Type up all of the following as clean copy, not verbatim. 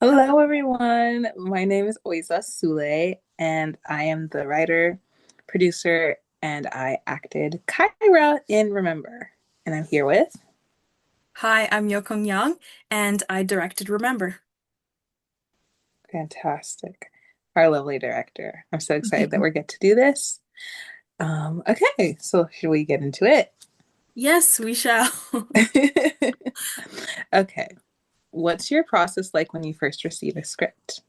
Hello, everyone. My name is Oiza Sule, and I am the writer, producer, and I acted Kyra in Remember. And I'm here with Hi, I'm Nyakong and I directed Remember. fantastic, our lovely director. I'm so excited that we get to do this. Okay, so should we get into it? Yes, we shall. Okay, what's your process like when you first receive a script?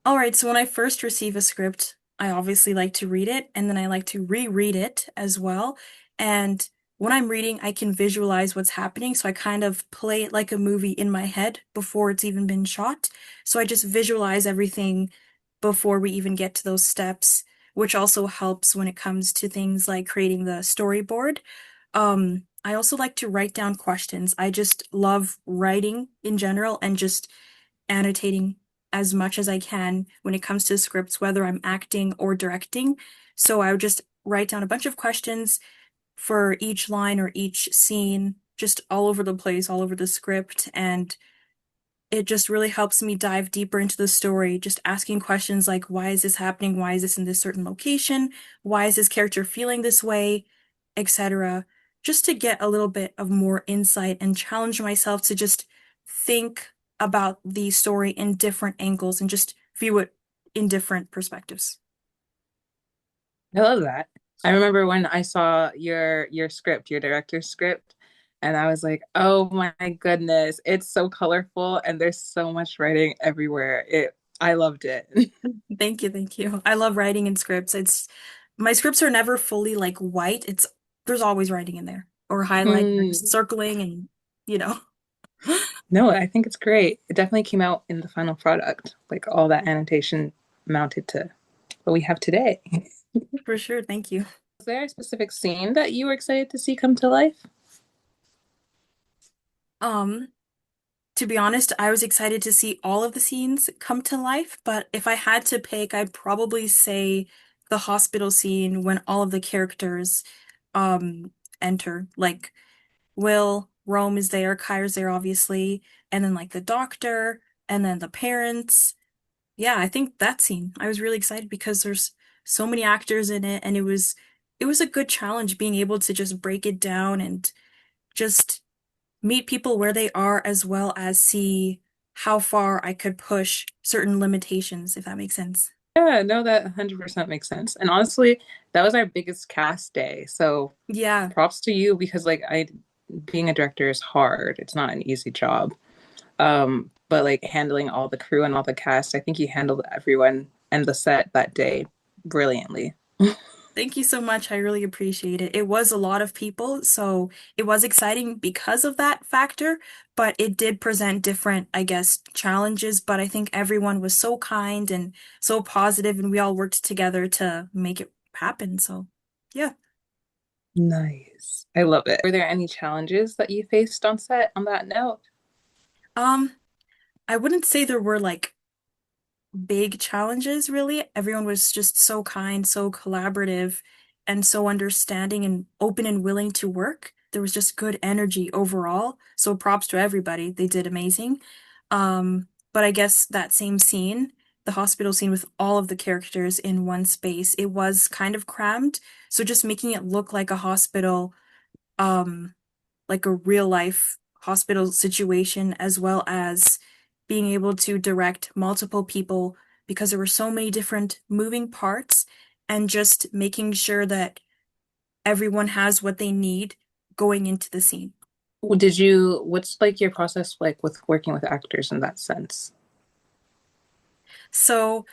All right, so when I first receive a script, I obviously like to read it and then I like to reread it as well. And when I'm reading, I can visualize what's happening. So I kind of play it like a movie in my head before it's even been shot. So I just visualize everything before we even get to those steps, which also helps when it comes to things like creating the storyboard. I also like to write down questions. I just love writing in general and just annotating as much as I can when it comes to scripts, whether I'm acting or directing. So I would just write down a bunch of questions for each line or each scene, just all over the place, all over the script. And it just really helps me dive deeper into the story, just asking questions like, why is this happening? Why is this in this certain location? Why is this character feeling this way? Etc. Just to get a little bit of more insight and challenge myself to just think about the story in different angles and just view it in different perspectives. I love that. I remember when I saw your script, your director's script, and I was like, "Oh my goodness, it's so colorful and there's so much writing everywhere." I loved it. Thank you, thank you. I love writing in scripts. It's my scripts are never fully like white. It's there's always writing in there or highlighting or just Mm, circling and you know. no, I think it's great. It definitely came out in the final product, like all that annotation mounted to what we have today. For sure, thank you. Was there a specific scene that you were excited to see come to life? Um, to be honest, I was excited to see all of the scenes come to life, but if I had to pick, I'd probably say the hospital scene when all of the characters enter. Like Will, Rome is there, Kyra's there obviously, and then like the doctor and then the parents. Yeah, I think that scene. I was really excited because there's so many actors in it and it was a good challenge being able to just break it down and just meet people where they are as well as see how far I could push certain limitations, if that makes sense. Yeah, no, that 100% makes sense. And honestly, that was our biggest cast day. So Yeah, props to you because being a director is hard. It's not an easy job. But like handling all the crew and all the cast, I think you handled everyone and the set that day brilliantly. thank you so much. I really appreciate it. It was a lot of people, so it was exciting because of that factor, but it did present different, I guess, challenges. But I think everyone was so kind and so positive, and we all worked together to make it happen. So, yeah. Nice. I love it. Were there any challenges that you faced on set on that note? Um, I wouldn't say there were like big challenges, really. Everyone was just so kind, so collaborative, and so understanding and open and willing to work. There was just good energy overall. So props to everybody. They did amazing. But I guess that same scene, the hospital scene with all of the characters in one space, it was kind of crammed. So just making it look like a hospital, um, like a real life hospital situation, as well as being able to direct multiple people because there were so many different moving parts and just making sure that everyone has what they need going into the scene. What's like your process like with working with actors in that sense? So,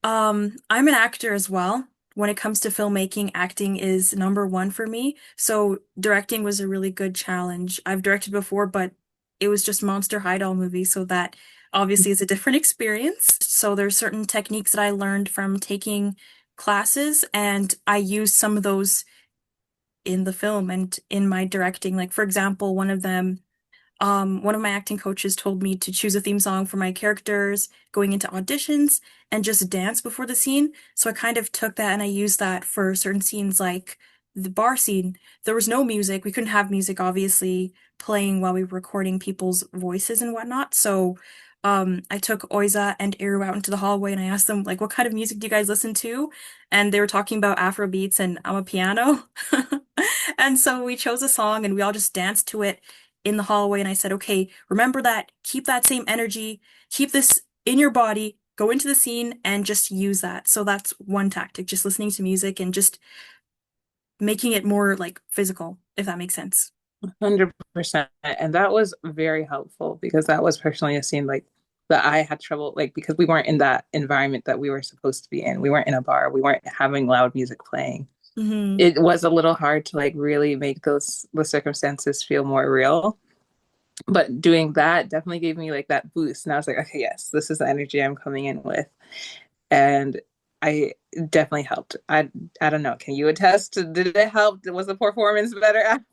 I'm an actor as well. When it comes to filmmaking, acting is number one for me. So directing was a really good challenge. I've directed before, but it was just Monster High doll movies, so that obviously is a different experience. So there's certain techniques that I learned from taking classes, and I used some of those in the film and in my directing. Like for example, one of my acting coaches told me to choose a theme song for my characters going into auditions and just dance before the scene. So I kind of took that and I used that for certain scenes like the bar scene. There was no music. We couldn't have music obviously playing while we were recording people's voices and whatnot. So I took Oiza and Eru out into the hallway and I asked them like, what kind of music do you guys listen to? And they were talking about Afro beats and I'm a piano. And so we chose a song and we all just danced to it in the hallway. And I said, okay, remember that, keep that same energy, keep this in your body, go into the scene and just use that. So that's one tactic, just listening to music and just making it more like physical, if that makes sense. 100%. And that was very helpful because that was personally a scene like that I had trouble like because we weren't in that environment that we were supposed to be in. We weren't in a bar. We weren't having loud music playing. Hmm. It was a little hard to like really make those the circumstances feel more real. But doing that definitely gave me like that boost. And I was like, okay, yes, this is the energy I'm coming in with. And I definitely helped. I don't know. Can you attest? Did it help? Was the performance better after?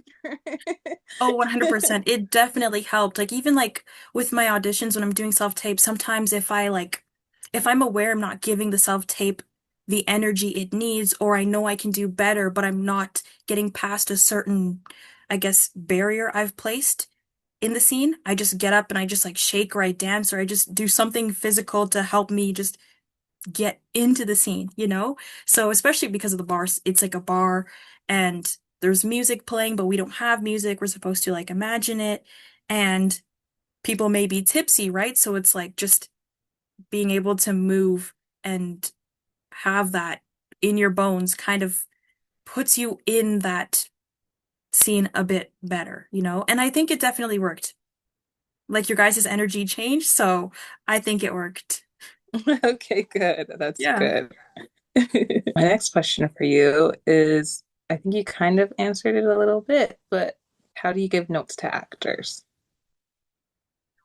Oh, 100%. It definitely helped. Like even like with my auditions when I'm doing self-tape, sometimes if I'm aware I'm not giving the self-tape the energy it needs, or I know I can do better, but I'm not getting past a certain, I guess, barrier I've placed in the scene, I just get up and I just like shake or I dance or I just do something physical to help me just get into the scene, you know? So especially because of the bars, it's like a bar and there's music playing, but we don't have music. We're supposed to like imagine it and people may be tipsy, right? So it's like just being able to move and have that in your bones kind of puts you in that scene a bit better, you know? And I think it definitely worked. Like your guys' energy changed, so I think it worked. Okay, good. That's Yeah. good. My next question for you is I think you kind of answered it a little bit, but how do you give notes to actors?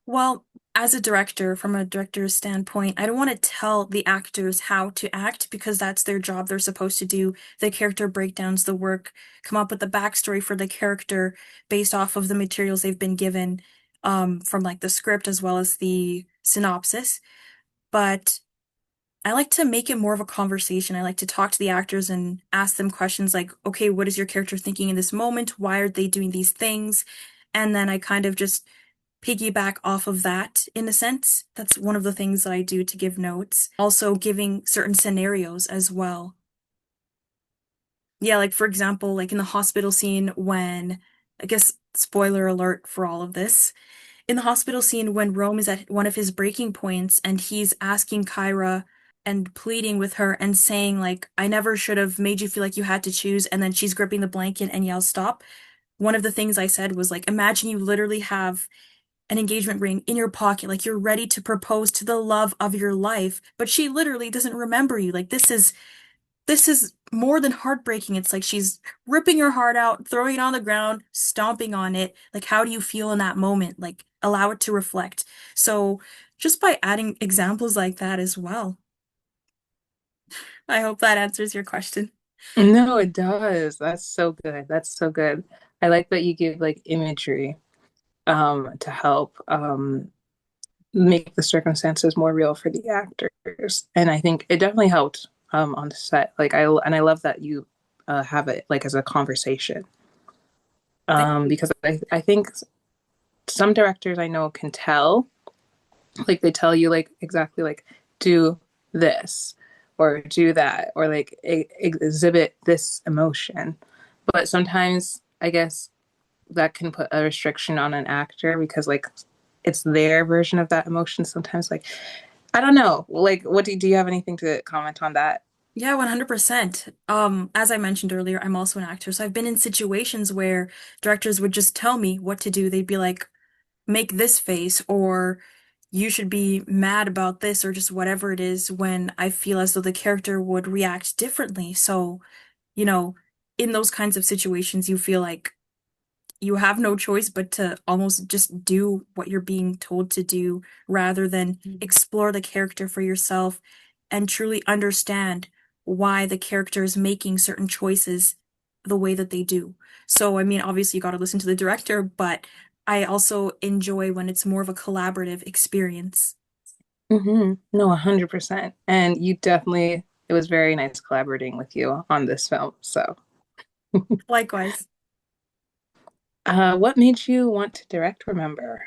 Well, as a director, from a director's standpoint, I don't want to tell the actors how to act because that's their job. They're supposed to do the character breakdowns, the work, come up with the backstory for the character based off of the materials they've been given, from like the script as well as the synopsis. But I like to make it more of a conversation. I like to talk to the actors and ask them questions like, okay, what is your character thinking in this moment? Why are they doing these things? And then I kind of just piggyback off of that in a sense. That's one of the things that I do to give notes. Also giving certain scenarios as well. Yeah, like for example, like in the hospital scene when, I guess, spoiler alert for all of this. In the hospital scene when Rome is at one of his breaking points and he's asking Kyra and pleading with her and saying like, I never should have made you feel like you had to choose. And then she's gripping the blanket and yells, stop. One of the things I said was like, imagine you literally have an engagement ring in your pocket, like you're ready to propose to the love of your life, but she literally doesn't remember you. Like this is more than heartbreaking. It's like she's ripping her heart out, throwing it on the ground, stomping on it. Like how do you feel in that moment? Like allow it to reflect. So just by adding examples like that as well. I hope that answers your question. No, it does. That's so good. That's so good. I like that you give like imagery to help make the circumstances more real for the actors. And I think it definitely helped on the set. Like I love that you have it like as a conversation. Thank you. Because I think some directors I know can tell, like they tell you like exactly like do this or do that or like exhibit this emotion. But sometimes I guess that can put a restriction on an actor because like it's their version of that emotion sometimes like I don't know like what do you have anything to comment on that? Yeah, 100%. As I mentioned earlier, I'm also an actor, so I've been in situations where directors would just tell me what to do. They'd be like, make this face, or you should be mad about this, or just whatever it is, when I feel as though the character would react differently. So, you know, in those kinds of situations, you feel like you have no choice but to almost just do what you're being told to do rather than explore the character for yourself and truly understand why the character is making certain choices the way that they do. So, I mean, obviously, you got to listen to the director, but I also enjoy when it's more of a collaborative experience. No, 100%. And you definitely it was very nice collaborating with you on this film. So, Likewise. what made you want to direct Remember?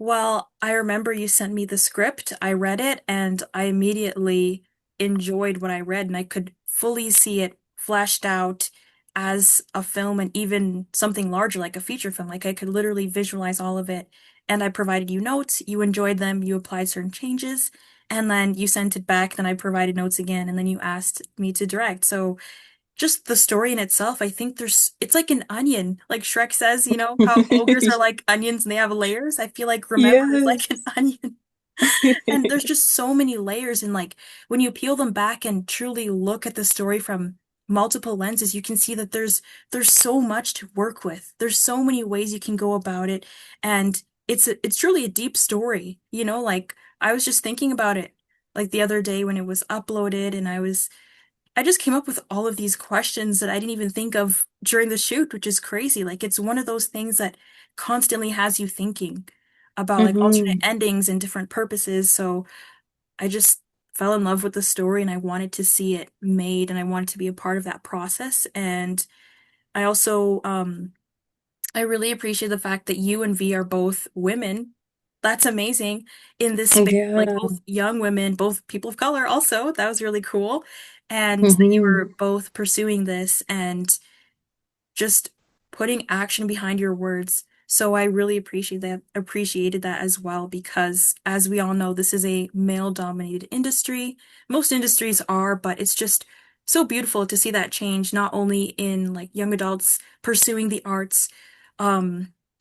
Well, I remember you sent me the script. I read it and I immediately enjoyed what I read, and I could fully see it fleshed out as a film and even something larger like a feature film. Like I could literally visualize all of it. And I provided you notes, you enjoyed them, you applied certain changes, and then you sent it back, then I provided notes again, and then you asked me to direct. So just the story in itself, I think it's like an onion. Like Shrek says, you know, how ogres are like onions and they have layers. I feel like Remember is like an Yes. onion. And there's just so many layers, and like when you peel them back and truly look at the story from multiple lenses, you can see that there's so much to work with. There's so many ways you can go about it, and it's truly a deep story, you know, like I was just thinking about it like the other day when it was uploaded, and I just came up with all of these questions that I didn't even think of during the shoot, which is crazy. Like it's one of those things that constantly has you thinking about like alternate Hmm. endings and different purposes. So I just fell in love with the story and I wanted to see it made and I wanted to be a part of that process. And I also I really appreciate the fact that you and V are both women. That's amazing in this space, like Yeah. both young women, both people of color also. That was really cool. And that you Hmm. were both pursuing this and just putting action behind your words. So I really appreciated that as well because as we all know, this is a male-dominated industry. Most industries are, but it's just so beautiful to see that change, not only in like young adults pursuing the arts,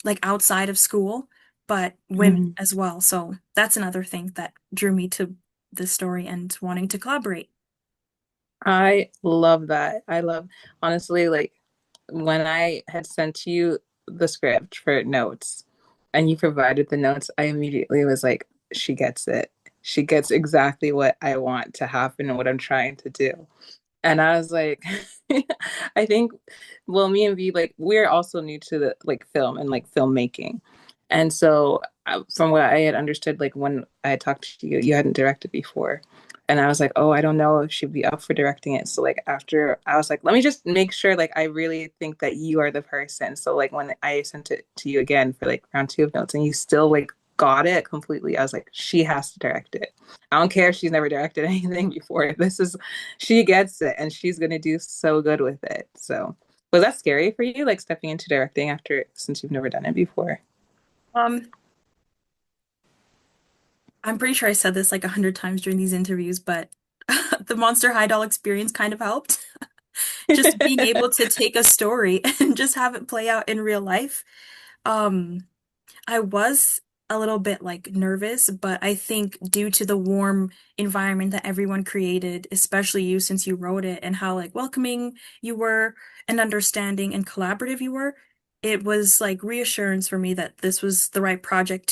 like outside of school, but women Hmm. as well. So that's another thing that drew me to this story and wanting to collaborate. I love that. I love, honestly, like when I had sent you the script for notes and you provided the notes, I immediately was like, she gets it. She gets exactly what I want to happen and what I'm trying to do. And I was like, I think, well, me and V, like, we're also new to the like film and like filmmaking. And so, from what I had understood, like when I had talked to you, you hadn't directed before. And I was like, oh, I don't know if she'd be up for directing it. So, like, after I was like, let me just make sure, like, I really think that you are the person. So, like, when I sent it to you again for like round two of notes and you still like got it completely, I was like, she has to direct it. I don't care if she's never directed anything before. This is she gets it and she's going to do so good with it. So, was that scary for you, like stepping into directing after since you've never done it before? Um, I'm pretty sure I said this like 100 times during these interviews, but the Monster High Doll experience kind of helped. Just being able to take a story and just have it play out in real life. Um, I was a little bit like nervous, but I think due to the warm environment that everyone created, especially you since you wrote it, and how like welcoming you were and understanding and collaborative you were, it was like reassurance for me that this was the right project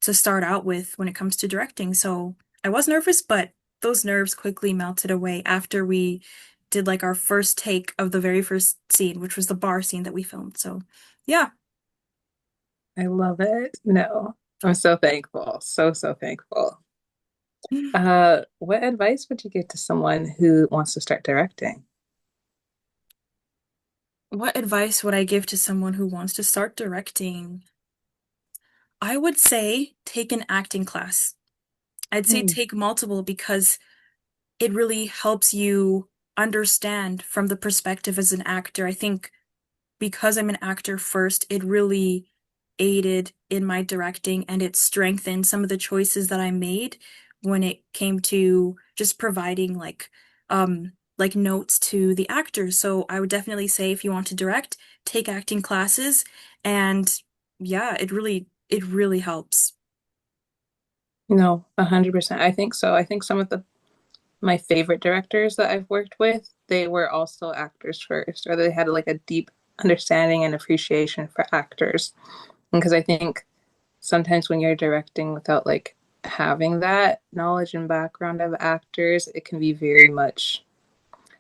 to start out with when it comes to directing. So I was nervous, but those nerves quickly melted away after we did like our first take of the very first scene, which was the bar scene that we filmed. So yeah. I love it. No, I'm so thankful. So, so thankful. What advice would you give to someone who wants to start directing? What advice would I give to someone who wants to start directing? I would say take an acting class. I'd say Hmm. take multiple because it really helps you understand from the perspective as an actor. I think because I'm an actor first, it really aided in my directing and it strengthened some of the choices that I made when it came to just providing like notes to the actors. So I would definitely say if you want to direct, take acting classes and yeah, it really helps. No, 100%. I think so. I think some of the my favorite directors that I've worked with, they were also actors first, or they had like a deep understanding and appreciation for actors. Because I think sometimes when you're directing without like having that knowledge and background of actors, it can be very much,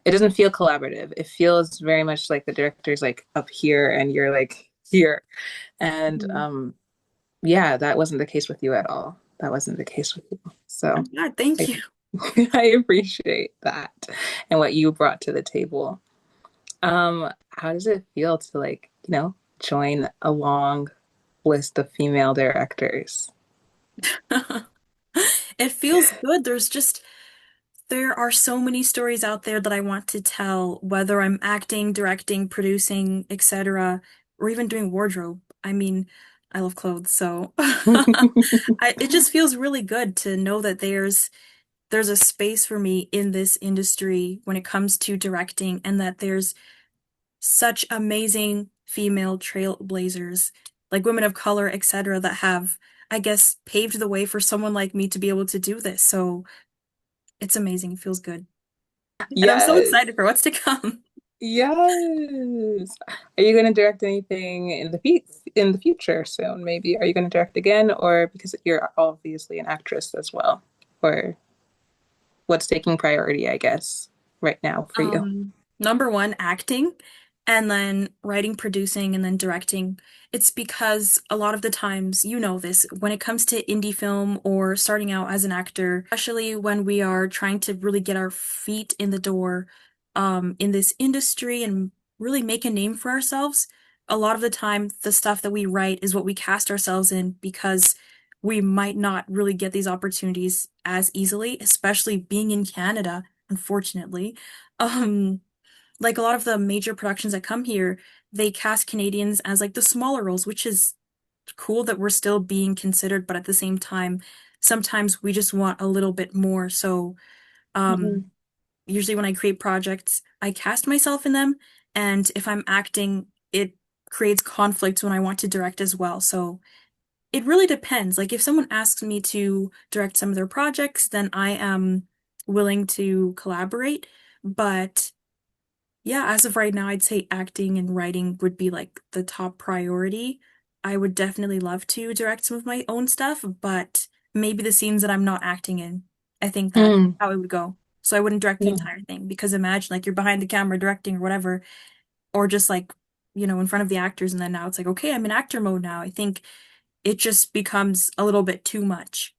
it doesn't feel collaborative. It feels very much like the director's like up here and you're like here. And Mhm. yeah, that wasn't the case with you at all. That wasn't the case with you. So Yeah, thank I, you. I appreciate that and what you brought to the table. How does it feel to like, join along? list of female directors. It feels good. There are so many stories out there that I want to tell, whether I'm acting, directing, producing, etc., or even doing wardrobe. I mean, I love clothes, so it just feels really good to know that there's a space for me in this industry when it comes to directing, and that there's such amazing female trailblazers, like women of color, etc., that have, I guess, paved the way for someone like me to be able to do this. So it's amazing. It feels good. And I'm so Yes. excited for what's to come. Yes. Are you going to direct anything in the future soon, maybe? Are you going to direct again, or because you're obviously an actress as well? Or what's taking priority, I guess, right now for you? Number one, acting, and then writing, producing, and then directing. It's because a lot of the times, you know this, when it comes to indie film or starting out as an actor, especially when we are trying to really get our feet in the door, in this industry and really make a name for ourselves, a lot of the time, the stuff that we write is what we cast ourselves in because we might not really get these opportunities as easily, especially being in Canada, unfortunately. Um, like a lot of the major productions that come here, they cast Canadians as like the smaller roles, which is cool that we're still being considered, but at the same time, sometimes we just want a little bit more. So, um, Mhm. usually when I create projects, I cast myself in them, and if I'm acting, it creates conflict when I want to direct as well. So, it really depends. Like if someone asks me to direct some of their projects, then I am willing to collaborate, but yeah, as of right now, I'd say acting and writing would be like the top priority. I would definitely love to direct some of my own stuff, but maybe the scenes that I'm not acting in, I think that's Mm, how it would go. So I wouldn't direct the no, entire thing because imagine like you're behind the camera directing or whatever, or just like, in front of the actors and then now it's like, okay, I'm in actor mode now. I think it just becomes a little bit too much.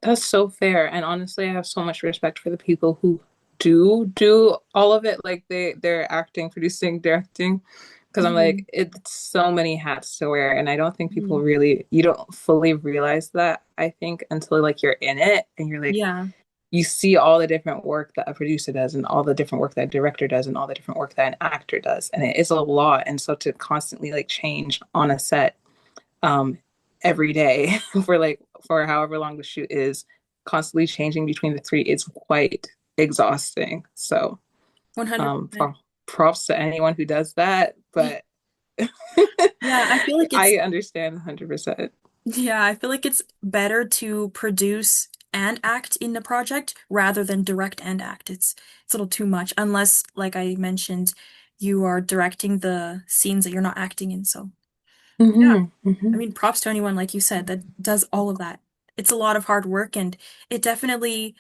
that's so fair. And honestly, I have so much respect for the people who do all of it. Like they're acting, producing, directing. Because I'm like, Hmm. it's so many hats to wear. And I don't think people Hmm. really, you don't fully realize that, I think, until like you're in it and you're like, Yeah, you see all the different work that a producer does and all the different work that a director does and all the different work that an actor does. And it is a lot. And so to constantly like change on a set um every day for however long the shoot is, constantly changing between the three, it's quite exhausting. So 100%. props to anyone who does that, but Yeah, I feel like it's I understand 100%. Yeah, I feel like it's better to produce and act in the project rather than direct and act. It's a little too much unless, like I mentioned, you are directing the scenes that you're not acting in. So, yeah. Mm-hmm, I mm-hmm. mean, props to anyone, like you said, that does all of that. It's a lot of hard work, and it definitely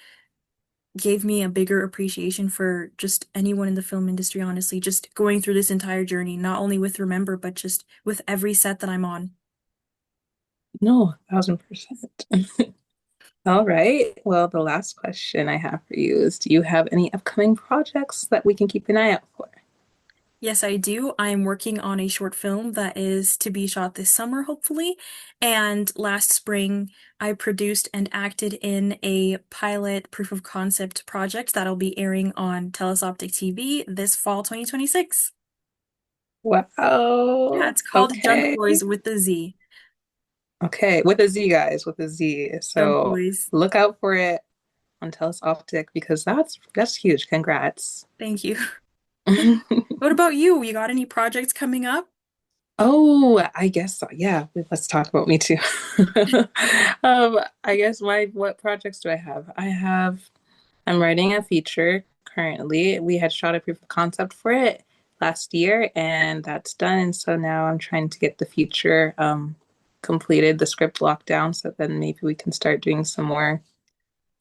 gave me a bigger appreciation for just anyone in the film industry, honestly, just going through this entire journey, not only with Remember, but just with every set that I'm on. No, 1,000%. All right. Well, the last question I have for you is, do you have any upcoming projects that we can keep an eye out for? Yes, I do. I'm working on a short film that is to be shot this summer, hopefully. And last spring, I produced and acted in a pilot proof of concept project that'll be airing on Telesoptic TV this fall 2026. Yeah, Wow. it's called Junk Okay. Boys with the Z. Okay. With a Z, guys, with a Z. Junk So Boys. look out for it on Telus Optic because that's huge. Congrats. Thank you. What about you? You got any projects coming up? Oh, I guess so. Yeah, let's talk about me too. I guess my what projects do I have? I'm writing a feature currently. We had shot a proof of concept for it last year, and that's done. And so now I'm trying to get the feature completed, the script locked down, so then maybe we can start doing some more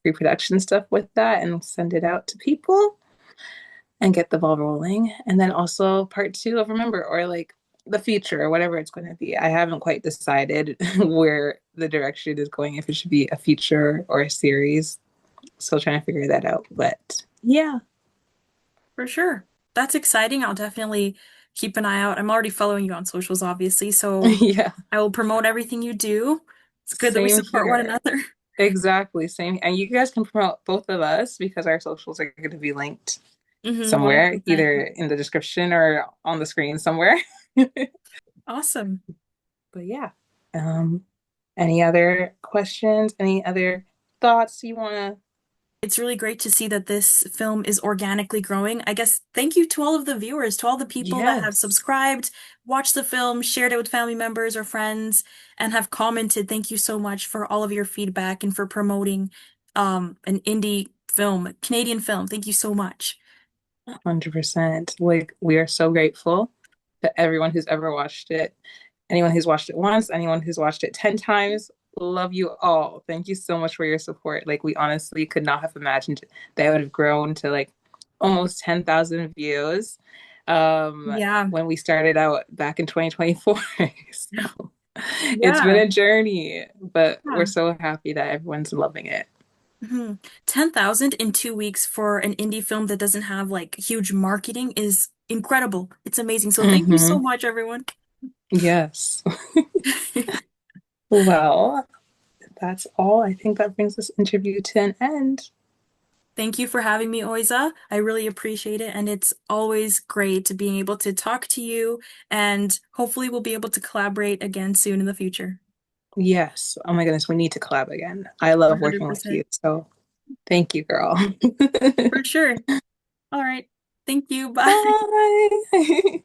pre-production stuff with that and send it out to people and get the ball rolling. And then also part two of Remember, or like the feature or whatever it's going to be. I haven't quite decided where the direction is going, if it should be a feature or a series. Still trying to figure that out. But yeah. For sure. That's exciting. I'll definitely keep an eye out. I'm already following you on socials, obviously, so Yeah, I will promote everything you do. It's good that we same support one here. another. Exactly, same. And you guys can promote both of us because our socials are going to be linked somewhere, 100%. either in the description or on the screen somewhere. Awesome. But yeah. Um, any other questions? Any other thoughts you want to? It's really great to see that this film is organically growing. I guess thank you to all of the viewers, to all the people that have Yes, subscribed, watched the film, shared it with family members or friends, and have commented. Thank you so much for all of your feedback and for promoting an indie film, Canadian film. Thank you so much. 100%. Like, we are so grateful to everyone who's ever watched it. Anyone who's watched it once, anyone who's watched it 10 times, love you all. Thank you so much for your support. Like, we honestly could not have imagined that it would have grown to like almost 10,000 views Yeah. when we started out back in 2024. So it's been Yeah. a journey, but we're Yeah. so happy that everyone's loving it. 10,000 in 2 weeks for an indie film that doesn't have like huge marketing is incredible. It's amazing. So thank you so Hmm. much, everyone. Yes. Well, that's all. I think that brings this interview to an end. Thank you for having me, Oiza. I really appreciate it, and it's always great being able to talk to you, and hopefully we'll be able to collaborate again soon in the future. Yes. Oh my goodness, we need to collab again. I love working with you. 100%. So thank you, girl. For sure. All right. Thank you. Bye. Bye.